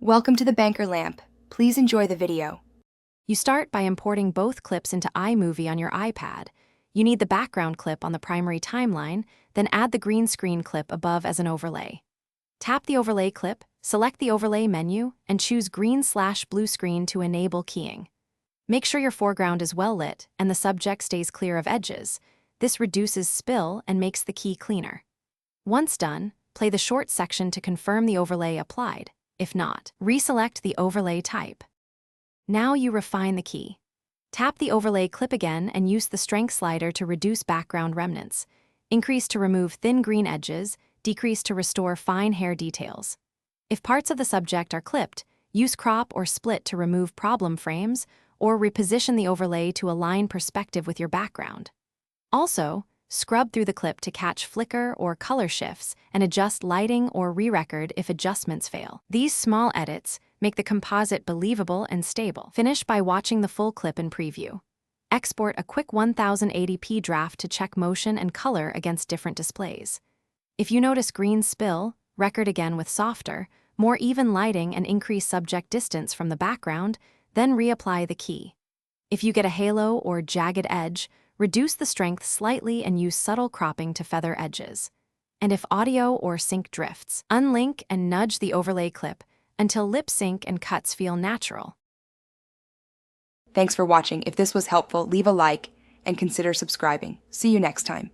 Welcome to the Banker Lamp. Please enjoy the video. You start by importing both clips into Imovie on your iPad. You need the background clip on the primary timeline, then add the green screen clip above as an overlay. Tap the overlay clip, select the overlay menu, and choose green/blue screen to enable keying. Make sure your foreground is well lit and the subject stays clear of edges. This reduces spill and makes the key cleaner. Once done, play the short section to confirm the overlay applied. If not, reselect the overlay type. Now you refine the key. Tap the overlay clip again and use the strength slider to reduce background remnants. Increase to remove thin green edges, decrease to restore fine hair details. If parts of the subject are clipped, use crop or split to remove problem frames, or reposition the overlay to align perspective with your background. Also, scrub through the clip to catch flicker or color shifts and adjust lighting or re-record if adjustments fail. These small edits make the composite believable and stable. Finish by watching the full clip in preview. Export a quick 1080p draft to check motion and color against different displays. If you notice green spill, record again with softer, more even lighting and increase subject distance from the background, then reapply the key. If you get a halo or jagged edge, reduce the strength slightly and use subtle cropping to feather edges. And if audio or sync drifts, unlink and nudge the overlay clip until lip sync and cuts feel natural. Thanks for watching. If this was helpful, leave a like and consider subscribing. See you next time.